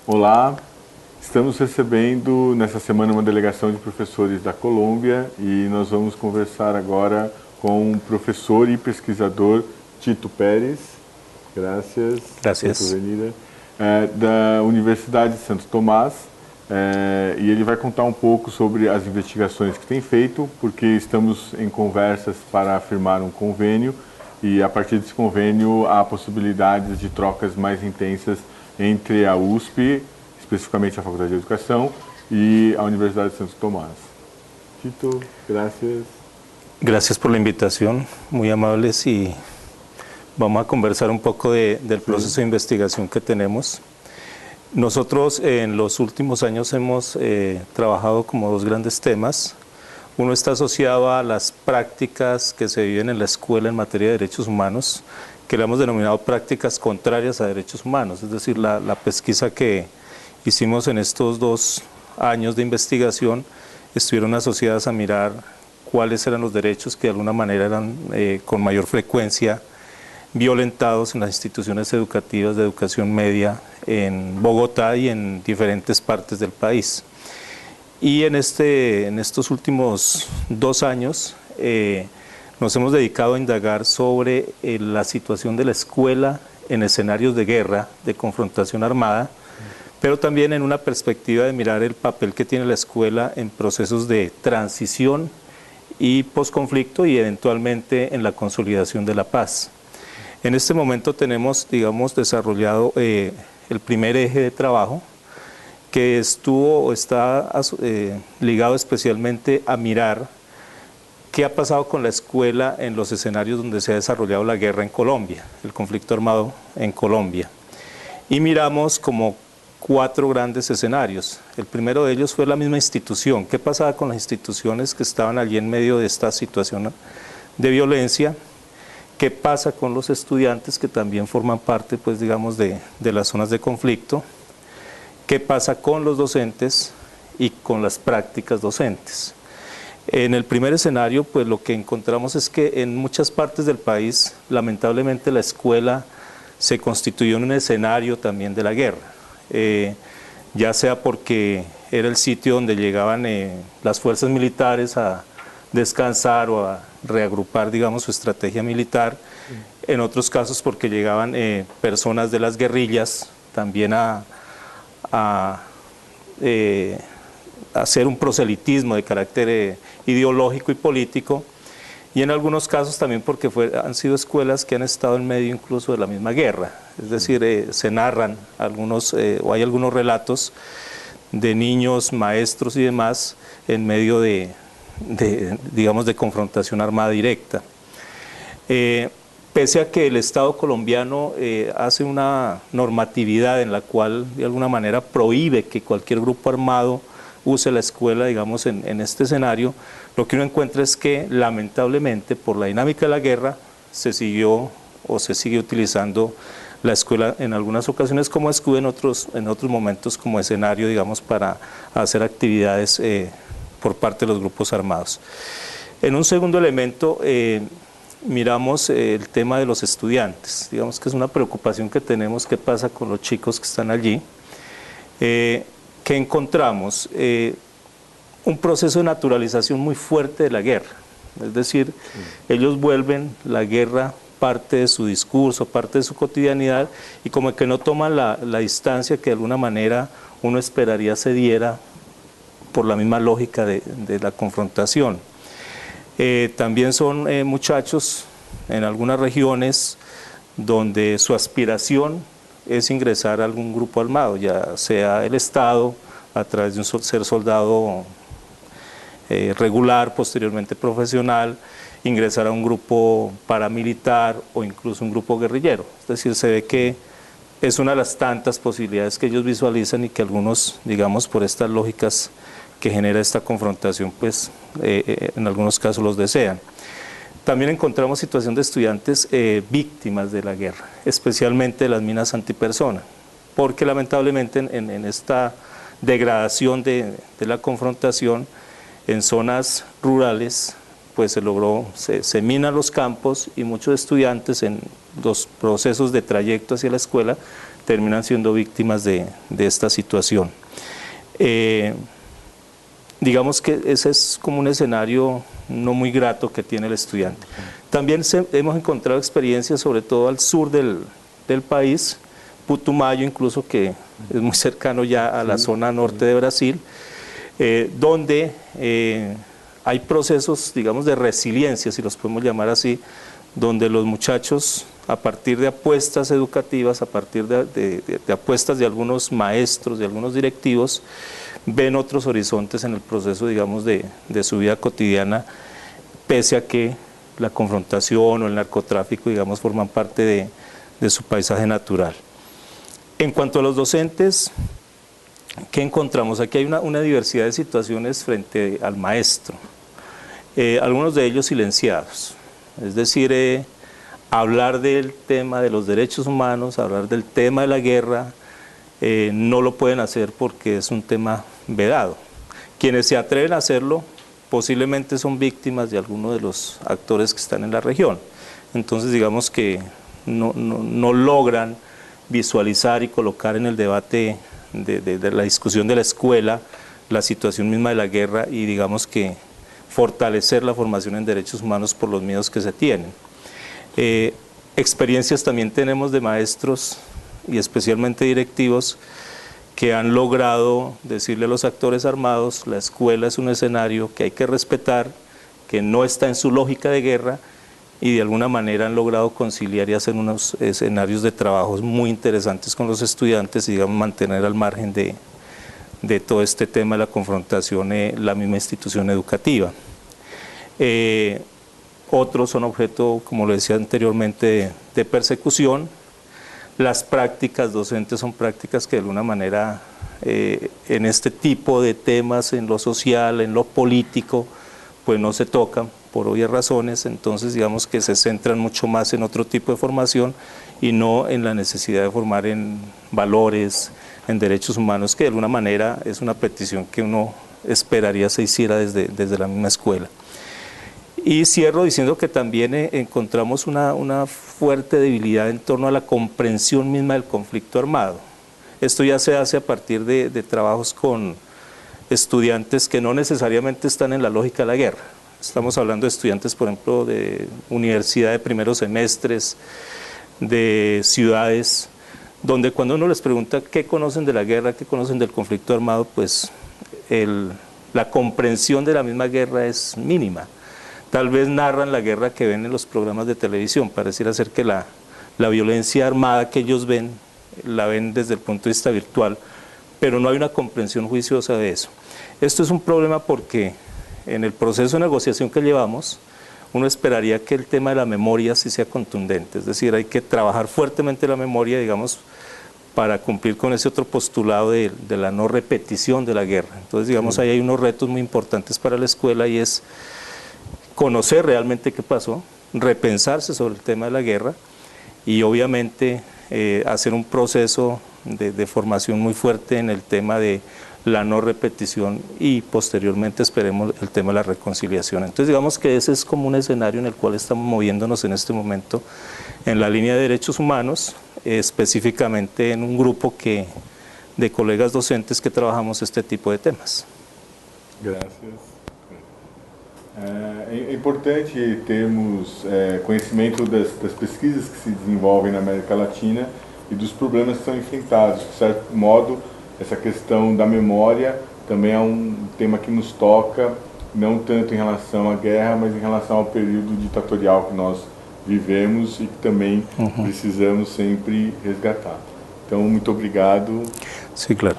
Olá, estamos recebendo nessa semana uma delegação de professores da Colômbia e nós vamos conversar agora com o professor e pesquisador Tito Pérez, graças por Gracias. venir, da Universidade de Santo Tomás, e ele vai contar um pouco sobre as investigações que tem feito, porque estamos em conversas para firmar um convênio e a partir desse convênio há possibilidades de trocas mais intensas entre a USP, especificamente a Faculdade de Educação, y a Universidad de Santo Tomás. Tito, gracias. Gracias por la invitación, muy amables, y vamos a conversar un poco del proceso de investigación que tenemos. Nosotros en los últimos años hemos trabajado como dos grandes temas. Uno está asociado a las prácticas que se viven en la escuela en materia de derechos humanos, que le hemos denominado prácticas contrarias a derechos humanos, es decir, la pesquisa que hicimos en estos 2 años de investigación estuvieron asociadas a mirar cuáles eran los derechos que de alguna manera eran con mayor frecuencia violentados en las instituciones educativas de educación media en Bogotá y en diferentes partes del país. Y en estos últimos 2 años nos hemos dedicado a indagar sobre la situación de la escuela en escenarios de guerra, de confrontación armada, pero también en una perspectiva de mirar el papel que tiene la escuela en procesos de transición y posconflicto y eventualmente en la consolidación de la paz. En este momento tenemos, digamos, desarrollado el primer eje de trabajo que está ligado especialmente a mirar qué ha pasado con la escuela en los escenarios donde se ha desarrollado la guerra en Colombia, el conflicto armado en Colombia. Y miramos como 4 grandes escenarios. El primero de ellos fue la misma institución. ¿Qué pasaba con las instituciones que estaban allí en medio de esta situación de violencia? ¿Qué pasa con los estudiantes que también forman parte, pues, digamos, de las zonas de conflicto? ¿Qué pasa con los docentes y con las prácticas docentes? En el primer escenario, pues lo que encontramos es que en muchas partes del país, lamentablemente, la escuela se constituyó en un escenario también de la guerra, ya sea porque era el sitio donde llegaban las fuerzas militares a descansar o a reagrupar, digamos, su estrategia militar, en otros casos porque llegaban personas de las guerrillas también a hacer un proselitismo de carácter ideológico y político, y en algunos casos también porque han sido escuelas que han estado en medio incluso de la misma guerra, es decir, se narran o hay algunos relatos de niños, maestros y demás en medio digamos, de confrontación armada directa. Pese a que el Estado colombiano hace una normatividad en la cual de alguna manera prohíbe que cualquier grupo armado use la escuela, digamos, en este escenario, lo que uno encuentra es que lamentablemente por la dinámica de la guerra se siguió o se sigue utilizando la escuela en algunas ocasiones como escudo, en otros momentos como escenario, digamos, para hacer actividades por parte de los grupos armados. En un segundo elemento miramos el tema de los estudiantes, digamos que es una preocupación que tenemos, qué pasa con los chicos que están allí. ¿Qué encontramos? Un proceso de naturalización muy fuerte de la guerra, es decir, ellos vuelven la guerra parte de su discurso, parte de su cotidianidad, y como que no toman la distancia que de alguna manera uno esperaría se diera por la misma lógica de la confrontación. También son muchachos en algunas regiones donde su aspiración es ingresar a algún grupo armado, ya sea el Estado, a través de ser soldado regular, posteriormente profesional, ingresar a un grupo paramilitar o incluso un grupo guerrillero. Es decir, se ve que es una de las tantas posibilidades que ellos visualizan y que algunos, digamos, por estas lógicas que genera esta confrontación, pues en algunos casos los desean. También encontramos situación de estudiantes víctimas de la guerra, especialmente de las minas antipersona, porque lamentablemente en esta degradación de la confrontación en zonas rurales, pues se minan los campos y muchos estudiantes en los procesos de trayecto hacia la escuela terminan siendo víctimas de esta situación. Digamos que ese es como un escenario no muy grato que tiene el estudiante. También hemos encontrado experiencias, sobre todo al sur del país, Putumayo incluso, que es muy cercano ya a la zona norte de Brasil, donde hay procesos, digamos, de resiliencia, si los podemos llamar así, donde los muchachos, a partir de apuestas educativas, a partir de apuestas de algunos maestros, de algunos directivos, ven otros horizontes en el proceso, digamos, de su vida cotidiana, pese a que la confrontación o el narcotráfico, digamos, forman parte de su paisaje natural. En cuanto a los docentes, ¿qué encontramos? Aquí hay una diversidad de situaciones frente al maestro, algunos de ellos silenciados, es decir, hablar del tema de los derechos humanos, hablar del tema de la guerra, no lo pueden hacer porque es un tema vedado. Quienes se atreven a hacerlo posiblemente son víctimas de algunos de los actores que están en la región. Entonces digamos que no logran visualizar y colocar en el debate de la discusión de la escuela la situación misma de la guerra y digamos que fortalecer la formación en derechos humanos por los miedos que se tienen. Experiencias también tenemos de maestros y especialmente directivos que han logrado decirle a los actores armados: la escuela es un escenario que hay que respetar, que no está en su lógica de guerra, y de alguna manera han logrado conciliar y hacer unos escenarios de trabajos muy interesantes con los estudiantes y digamos mantener al margen de todo este tema de la confrontación la misma institución educativa. Otros son objeto, como lo decía anteriormente, de persecución. Las prácticas docentes son prácticas que de alguna manera en este tipo de temas, en lo social, en lo político, pues no se tocan por obvias razones, entonces digamos que se centran mucho más en otro tipo de formación y no en la necesidad de formar en valores, en derechos humanos, que de alguna manera es una petición que uno esperaría se hiciera desde la misma escuela. Y cierro diciendo que también encontramos una fuerte debilidad en torno a la comprensión misma del conflicto armado. Esto ya se hace a partir de trabajos con estudiantes que no necesariamente están en la lógica de la guerra. Estamos hablando de estudiantes, por ejemplo, de universidad de primeros semestres, de ciudades, donde cuando uno les pregunta qué conocen de la guerra, qué conocen del conflicto armado, pues la comprensión de la misma guerra es mínima. Tal vez narran la guerra que ven en los programas de televisión, pareciera ser que la violencia armada que ellos ven, la ven desde el punto de vista virtual, pero no hay una comprensión juiciosa de eso. Esto es un problema porque en el proceso de negociación que llevamos, uno esperaría que el tema de la memoria sí sea contundente, es decir, hay que trabajar fuertemente la memoria, digamos, para cumplir con ese otro postulado de la no repetición de la guerra. Entonces, digamos, ahí hay unos retos muy importantes para la escuela y es conocer realmente qué pasó, repensarse sobre el tema de la guerra y obviamente hacer un proceso de formación muy fuerte en el tema de la no repetición y posteriormente esperemos el tema de la reconciliación. Entonces digamos que ese es como un escenario en el cual estamos moviéndonos en este momento en la línea de derechos humanos, específicamente en un grupo de colegas docentes que trabajamos este tipo de temas. Gracias. É importante termos conhecimento das pesquisas que se desenvolvem na América Latina e dos problemas que são enfrentados. De certo modo, essa questão da memória também é um tema que nos toca, não tanto em relação à guerra, mas em relação ao período ditatorial que nós vivemos e que também precisamos sempre resgatar. Então, muito obrigado. Sim, claro.